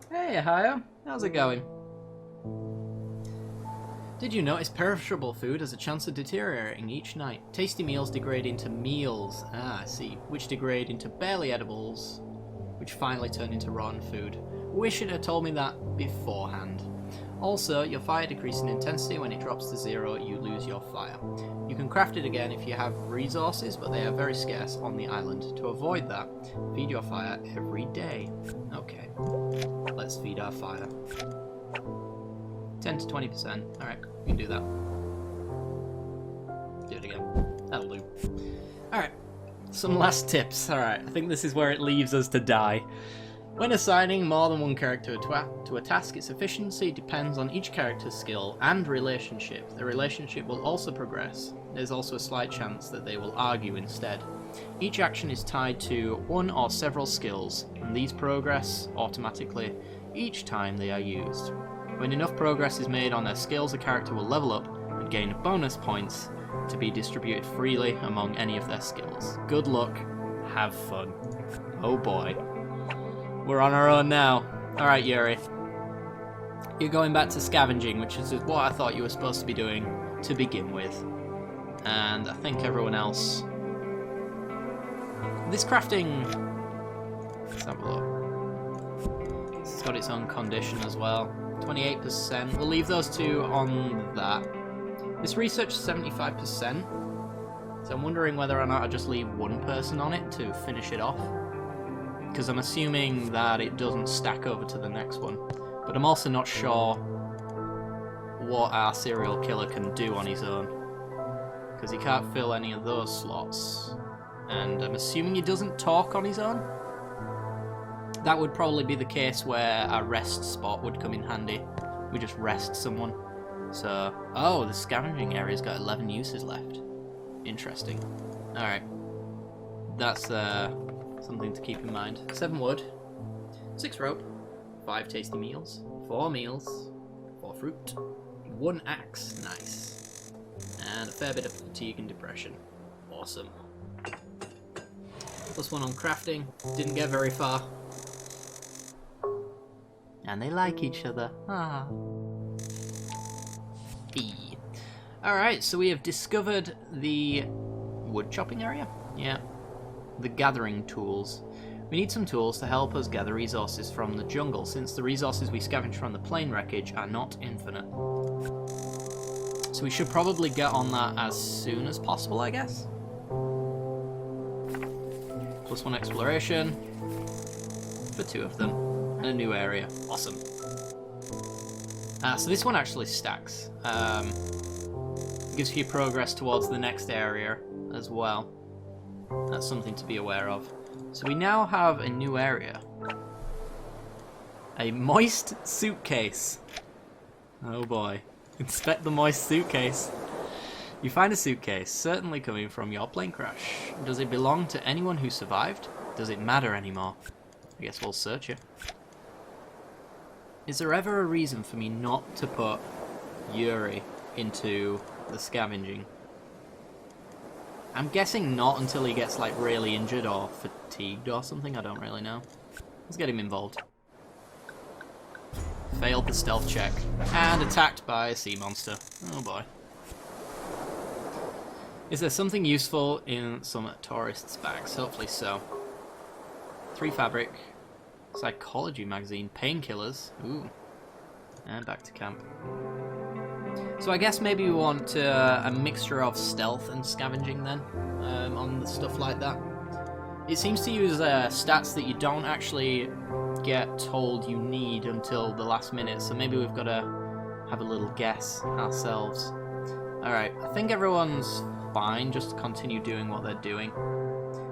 Hey, Ahio. How's it going? Did you notice perishable food has a chance of deteriorating each night? Tasty meals degrade into meals, I see, which degrade into barely edibles, which finally turn into rotten food. Wish it had told me that beforehand. Also, your fire decreases in intensity. When it drops to 0, you lose your fire. You can craft it again if you have resources, but they are very scarce on the island. To avoid that, feed your fire every day. Okay, let's feed our fire. 10 to 20%. Alright, we can do that. Do it again. That'll do. Alright, some last tips. Alright, I think this is where it leaves us to die. When assigning more than one character to a task, its efficiency depends on each character's skill and relationship. The relationship will also progress. There's also a slight chance that they will argue instead. Each action is tied to one or several skills, and these progress automatically each time they are used. When enough progress is made on their skills, a character will level up and gain bonus points to be distributed freely among any of their skills. Good luck, have fun. Oh boy. We're on our own now. Alright, Yuri. You're going back to scavenging, which is what I thought you were supposed to be doing to begin with. And I think everyone else... This crafting... Let's have a look. It's got its own condition as well. 28%. We'll leave those two on that. This research is 75%. So I'm wondering whether or not I just leave one person on it to finish it off. Because I'm assuming that it doesn't stack over to the next one. But I'm also not sure what our serial killer can do on his own. Because he can't fill any of those slots. And I'm assuming he doesn't talk on his own. That would probably be the case where a rest spot would come in handy. We just rest someone. So, oh, the scavenging area's got 11 uses left. Interesting. Alright. That's something to keep in mind. 7 wood, 6 rope, 5 tasty meals, 4 meals, 4 fruit, 1 axe, nice, and a fair bit of fatigue and depression. Awesome. +1 on crafting, didn't get very far. And they like each other. Ah. Alright, so we have discovered the wood chopping area. Yeah. The gathering tools. We need some tools to help us gather resources from the jungle, since the resources we scavenge from the plane wreckage are not infinite. So we should probably get on that as soon as possible, I guess. +1 exploration for 2 of them. And a new area. Awesome. So this one actually stacks. Gives you progress towards the next area as well. That's something to be aware of. So we now have a new area. A moist suitcase. Oh boy. Inspect the moist suitcase. You find a suitcase, certainly coming from your plane crash. Does it belong to anyone who survived? Does it matter anymore? I guess we'll search it. Is there ever a reason for me not to put Yuri into the scavenging? I'm guessing not until he gets like really injured or fatigued or something, I don't really know. Let's get him involved. Failed the stealth check. And attacked by a sea monster. Oh boy. Is there something useful in some tourists' bags? Hopefully so. 3 fabric. Psychology magazine. Painkillers. Ooh. And back to camp. So I guess maybe we want a mixture of stealth and scavenging then, on the stuff like that. It seems to use stats that you don't actually get told you need until the last minute, so maybe we've got to have a little guess ourselves. Alright, I think everyone's fine just to continue doing what they're doing.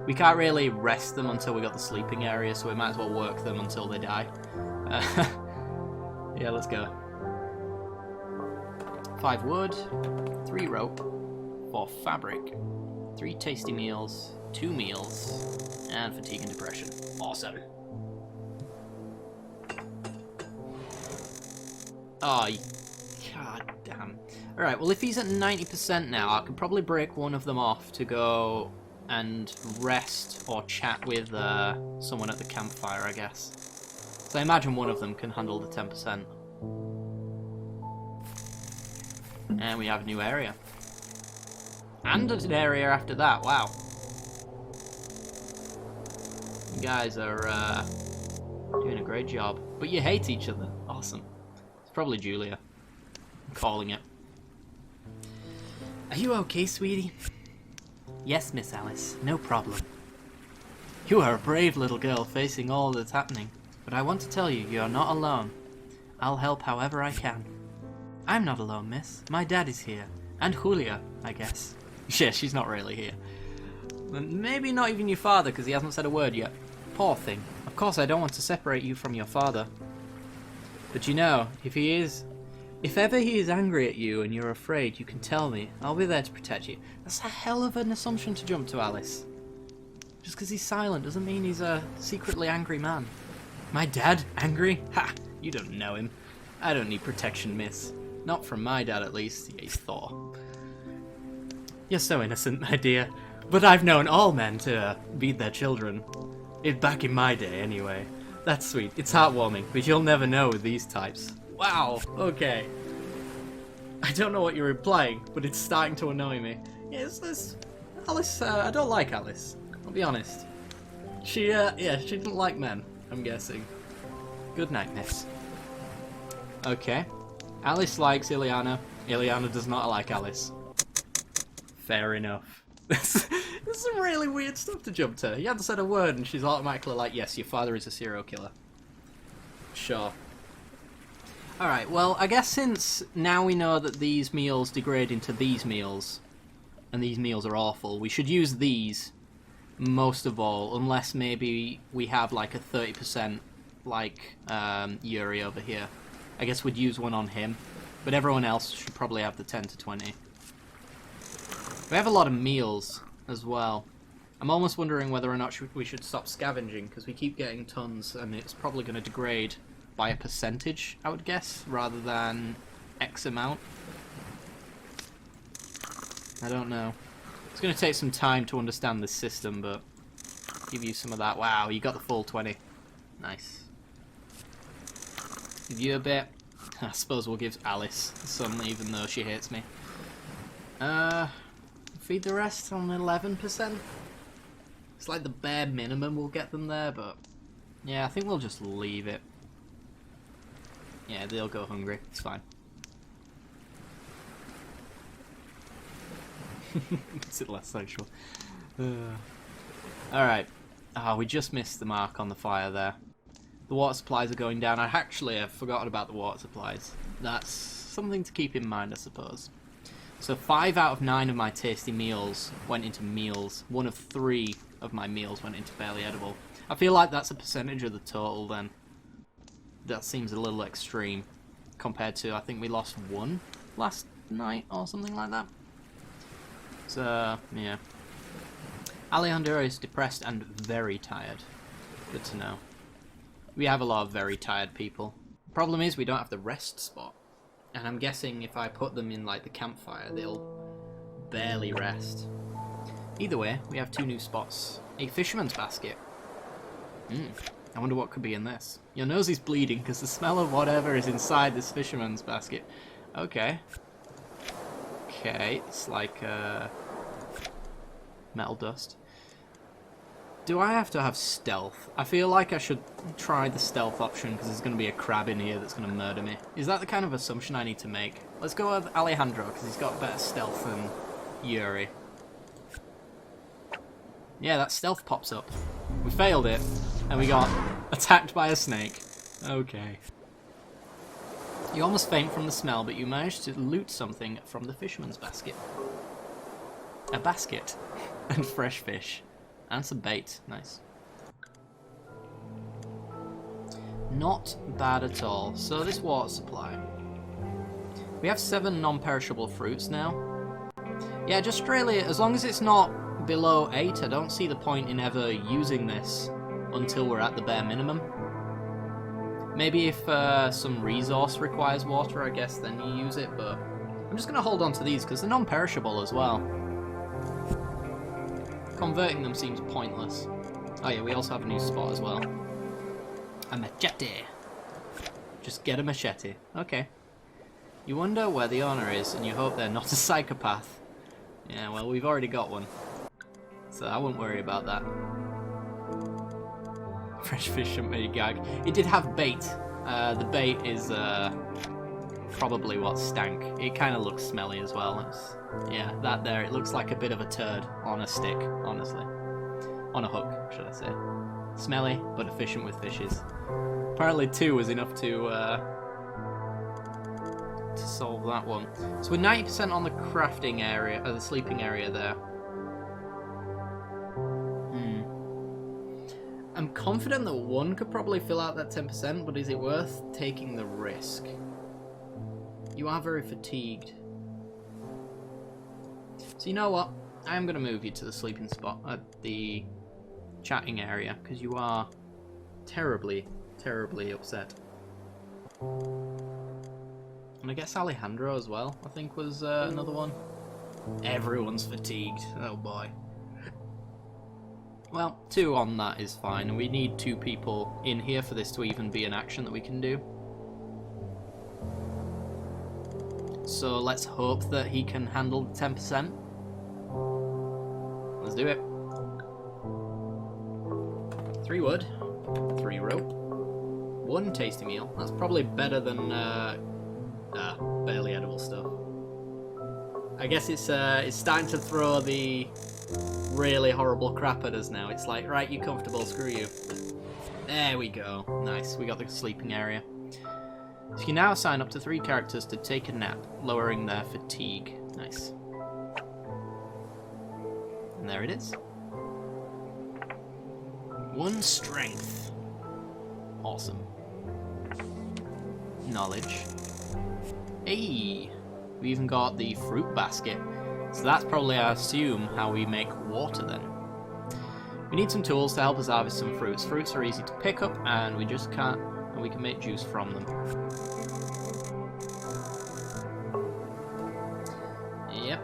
We can't really rest them until we got the sleeping area, so we might as well work them until they die. Yeah, let's go. 5 wood, 3 rope, 4 fabric, 3 tasty meals, 2 meals, and fatigue and depression. Awesome. Oh, god damn. Alright, well if he's at 90% now, I can probably break one of them off to go and rest or chat with someone at the campfire, I guess. So I imagine one of them can handle the 10%. And we have a new area. And an area after that, wow. You guys are doing a great job. But you hate each other. Awesome. It's probably Julia. I'm calling it. Are you okay, sweetie? Yes, Miss Alice. No problem. You are a brave little girl facing all that's happening. But I want to tell you, you are not alone. I'll help however I can. I'm not alone, miss. My dad is here. And Julia, I guess. Yeah, she's not really here. Maybe not even your father, because he hasn't said a word yet. Poor thing. Of course, I don't want to separate you from your father. But you know, if ever he is angry at you and you're afraid, you can tell me. I'll be there to protect you. That's a hell of an assumption to jump to, Alice. Just because he's silent doesn't mean he's a secretly angry man. My dad? Angry? Ha! You don't know him. I don't need protection, miss. Not from my dad, at least. He's Thor. You're so innocent, my dear. But I've known all men to beat their children. Back in my day, anyway. That's sweet. It's heartwarming, but you'll never know with these types. Wow, okay. I don't know what you're implying, but it's starting to annoy me. Yes, Alice, I don't like Alice. I'll be honest. She didn't like men, I'm guessing. Good night, miss. Okay. Alice likes Ileana. Ileana does not like Alice. Fair enough. This is some really weird stuff to jump to. You haven't said a word and she's automatically like, yes, your father is a serial killer. Sure. Alright, well, I guess since now we know that these meals degrade into these meals, and these meals are awful, we should use these most of all, unless maybe we have like a 30% like Yuri over here. I guess we'd use one on him, but everyone else should probably have the 10 to 20. We have a lot of meals as well. I'm almost wondering whether or not we should stop scavenging, because we keep getting tons, and it's probably going to degrade by a percentage, I would guess, rather than X amount. I don't know. It's going to take some time to understand this system, but give you some of that. Wow, you got the full 20. Nice. Give you a bit. I suppose we'll give Alice some, even though she hates me. Feed the rest on 11%. It's like the bare minimum we'll get them there, but yeah, I think we'll just leave it. Yeah, they'll go hungry. It's fine. Makes it less sexual. Alright. We just missed the mark on the fire there. The water supplies are going down. I actually have forgotten about the water supplies. That's something to keep in mind, I suppose. So 5 out of 9 of my tasty meals went into meals. 1 of 3 of my meals went into barely edible. I feel like that's a percentage of the total then. That seems a little extreme compared to, I think we lost 1 last night or something like that. So, yeah. Alejandro is depressed and very tired. Good to know. We have a lot of very tired people. The problem is we don't have the rest spot. And I'm guessing if I put them in like the campfire, they'll barely rest. Either way, we have 2 new spots. A fisherman's basket. I wonder what could be in this. Your nose is bleeding because the smell of whatever is inside this fisherman's basket. Okay. Okay, it's like metal dust. Do I have to have stealth? I feel like I should try the stealth option because there's going to be a crab in here that's going to murder me. Is that the kind of assumption I need to make? Let's go with Alejandro because he's got better stealth than Yuri. Yeah, that stealth pops up. We failed it, and we got attacked by a snake. Okay. You almost faint from the smell, but you managed to loot something from the fisherman's basket. A basket. And fresh fish. And some bait. Nice. Not bad at all. So this water supply. We have 7 non-perishable fruits now. Yeah, just really, as long as it's not below 8, I don't see the point in ever using this until we're at the bare minimum. Maybe if some resource requires water, I guess, then you use it, but I'm just going to hold on to these because they're non-perishable as well. Converting them seems pointless. Oh yeah, we also have a new spot as well. A machete. Just get a machete. Okay. You wonder where the owner is, and you hope they're not a psychopath. Yeah, well, we've already got one. So I won't worry about that. Fresh fish shouldn't be a gag. It did have bait. The bait is probably what stank. It kind of looks smelly as well. Yeah, that there. It looks like a bit of a turd on a stick, honestly. On a hook, should I say. Smelly, but efficient with fishes. Apparently 2 was enough to solve that one. So we're 90% on the crafting area, the sleeping area there. I'm confident that 1 could probably fill out that 10%, but is it worth taking the risk? You are very fatigued. So you know what? I am going to move you to the sleeping spot at the chatting area, because you are terribly, terribly upset. And I guess Alejandro as well, I think, was another one. Everyone's fatigued. Oh boy. Well, 2 on that is fine, and we need 2 people in here for this to even be an action that we can do. So let's hope that he can handle the 10%. Let's do it. 3 wood, 3 rope, 1 tasty meal. That's probably better than barely edible stuff. I guess it's starting to throw the really horrible crap at us now. It's like, right, you comfortable, screw you. There we go. Nice, we got the sleeping area. So you can now assign up to 3 characters to take a nap, lowering their fatigue. Nice. And there it is. 1 strength. Awesome. Knowledge. Hey! We even got the fruit basket. So that's probably, I assume, how we make water then. We need some tools to help us harvest some fruits. Fruits are easy to pick up, and we just can't, and we can make juice from them. Yep.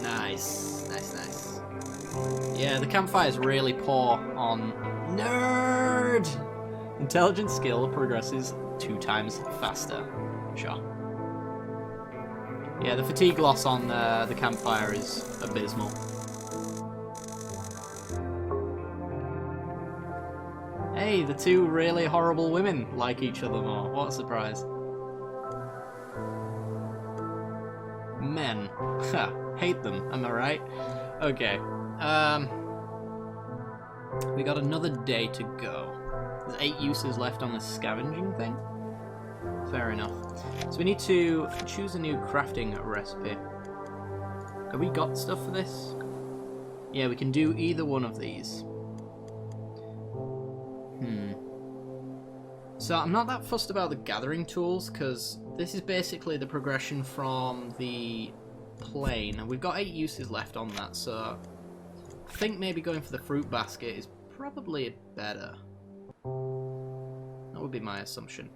Nice, nice, nice. Yeah, the campfire is really poor on nerd. Intelligence skill progresses 2 times faster. Sure. Yeah, the fatigue loss on the campfire is abysmal. Hey, the 2 really horrible women like each other more. What a surprise. Men. Ha, hate them, am I right? Okay. We got another day to go. There's 8 uses left on the scavenging thing. Fair enough. So we need to choose a new crafting recipe. Have we got stuff for this? Yeah, we can do either one of these. So I'm not that fussed about the gathering tools, because this is basically the progression from the plane, and we've got 8 uses left on that, so I think maybe going for the fruit basket is probably better. That would be my assumption.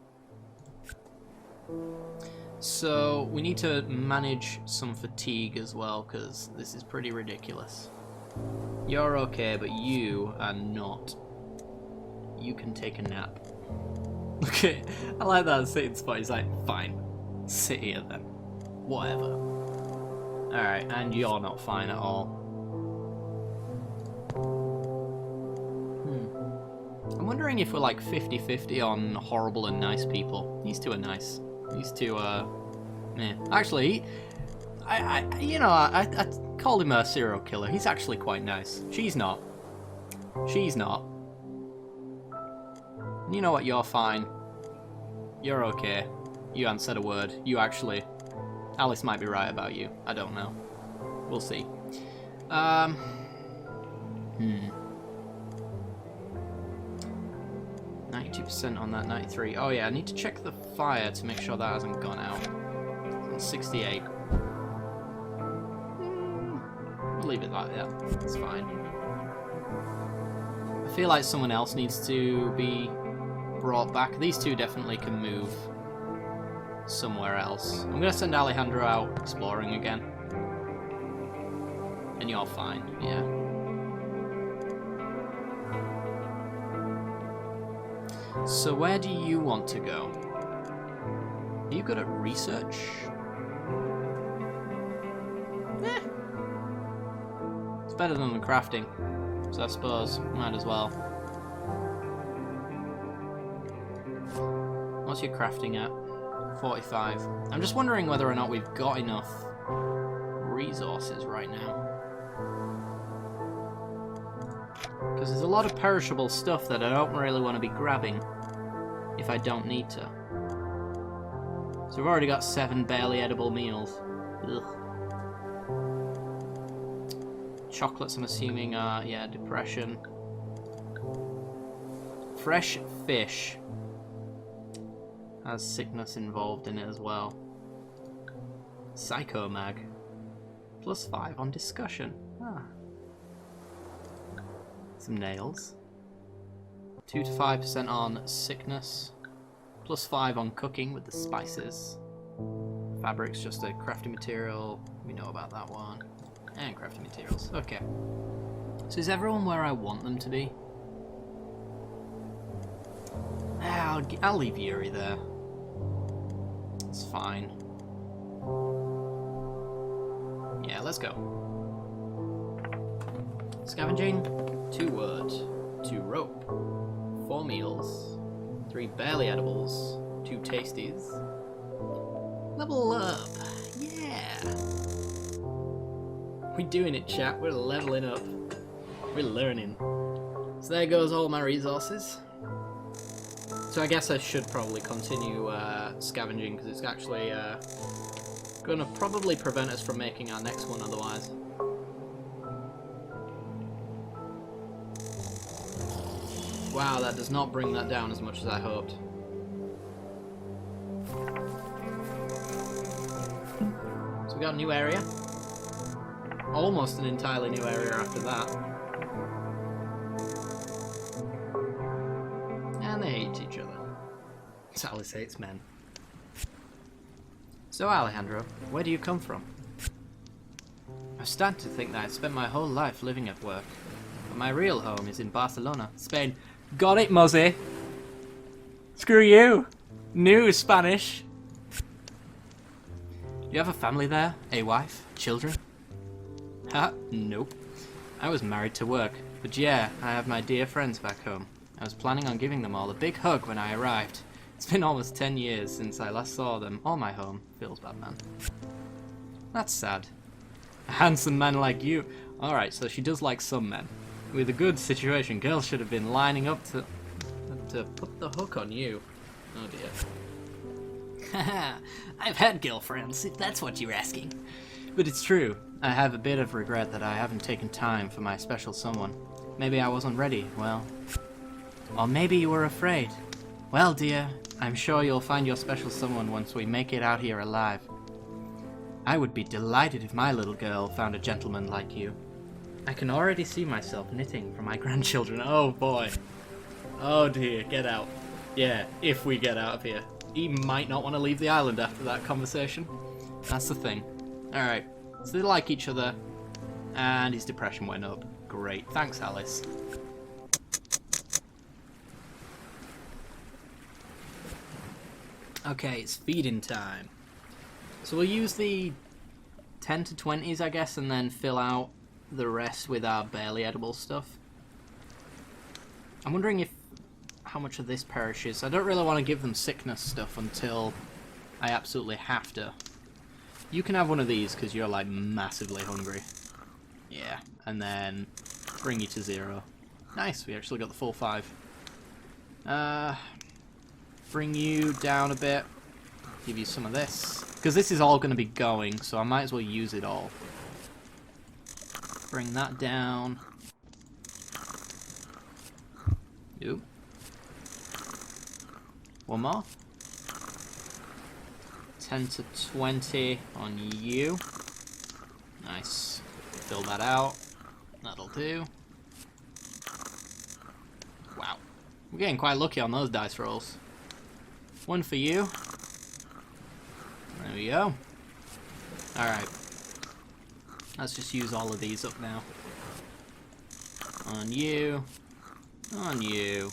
So we need to manage some fatigue as well, because this is pretty ridiculous. You're okay, but you are not. You can take a nap. Okay, I like that sitting spot. He's like, fine, sit here then. Whatever. Alright, and you're not fine at all. I'm wondering if we're like 50-50 on horrible and nice people. These 2 are nice. These 2 are... eh. Actually, I called him a serial killer. He's actually quite nice. She's not. She's not. You know what? You're fine. You're okay. You haven't said a word. You actually... Alice might be right about you. I don't know. We'll see. 92% on that, 93. Oh yeah, I need to check the fire to make sure that hasn't gone out. It's 68. We'll leave it like that. It's fine. I feel like someone else needs to be brought back. These 2 definitely can move somewhere else. I'm going to send Alejandro out exploring again. And you're fine, yeah. So where do you want to go? Are you good at research? Eh. It's better than the crafting, so I suppose might as well. What's your crafting at? 45. I'm just wondering whether or not we've got enough resources right now. Because there's a lot of perishable stuff that I don't really want to be grabbing if I don't need to. So we've already got 7 barely edible meals. Ugh. Chocolates, I'm assuming, are, yeah, depression. Fresh fish has sickness involved in it as well. Psychomag. +5 on discussion. Ah. Some nails. 2 to 5% on sickness. +5 on cooking with the spices. Fabric's just a crafting material. We know about that one. And crafting materials. Okay. So is everyone where I want them to be? I'll leave Yuri there. It's fine. Yeah, let's go. Scavenging. 2 wood. 2 rope. 4 meals. 3 barely edibles. 2 tasties. Level up. Yeah. We're doing it, chat. We're leveling up. We're learning. So there goes all my resources. So I guess I should probably continue scavenging, because it's actually going to probably prevent us from making our next one otherwise. Wow, that does not bring that down as much as I hoped. So we got a new area. Almost an entirely new area after that. And they hate each other. Alice hates men. So Alejandro, where do you come from? I start to think that I spent my whole life living at work. But my real home is in Barcelona, Spain. Got it, Muzzy! Screw you! New Spanish! You have a family there? A wife? Children? Ha, nope. I was married to work. But yeah, I have my dear friends back home. I was planning on giving them all a big hug when I arrived. It's been almost 10 years since I last saw them, or my home. Feels bad, man. That's sad. A handsome man like you. Alright, so she does like some men. With a good situation, girls should have been lining up to put the hook on you. Oh dear. Haha, I've had girlfriends, if that's what you're asking. But it's true. I have a bit of regret that I haven't taken time for my special someone. Maybe I wasn't ready, well. Or maybe you were afraid. Well, dear, I'm sure you'll find your special someone once we make it out here alive. I would be delighted if my little girl found a gentleman like you. I can already see myself knitting for my grandchildren. Oh boy. Oh dear, get out. Yeah, if we get out of here. He might not want to leave the island after that conversation. That's the thing. Alright, so they like each other, and his depression went up. Great, thanks Alice. Okay, it's feeding time. So we'll use the 10 to 20s, I guess, and then fill out the rest with our barely edible stuff. I'm wondering if how much of this perishes. I don't really want to give them sickness stuff until I absolutely have to. You can have one of these because you're like massively hungry. Yeah, and then bring you to 0. Nice, we actually got the full 5. Bring you down a bit. Give you some of this. Because this is all going to be going, so I might as well use it all. Bring that down. Oop. One more. 10 to 20 on you. Nice. Fill that out. That'll do. Wow. We're getting quite lucky on those dice rolls. One for you. There we go. Alright. Let's just use all of these up now. On you. On you.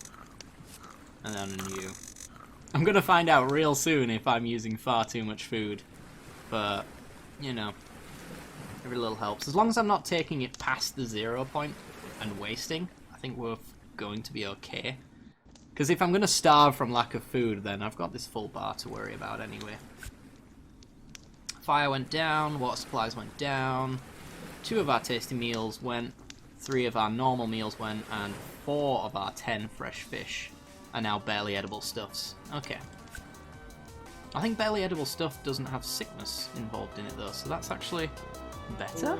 and then a new. I'm gonna find out real soon if I'm using far too much food, but, you know, every little helps. As long as I'm not taking it past the 0 point and wasting, I think we're going to be okay. Because if I'm gonna starve from lack of food, then I've got this full bar to worry about anyway. Fire went down, water supplies went down, 2 of our tasty meals went, 3 of our normal meals went, and 4 of our 10 fresh fish are now barely edible stuffs. Okay. I think barely edible stuff doesn't have sickness involved in it though, so that's actually better?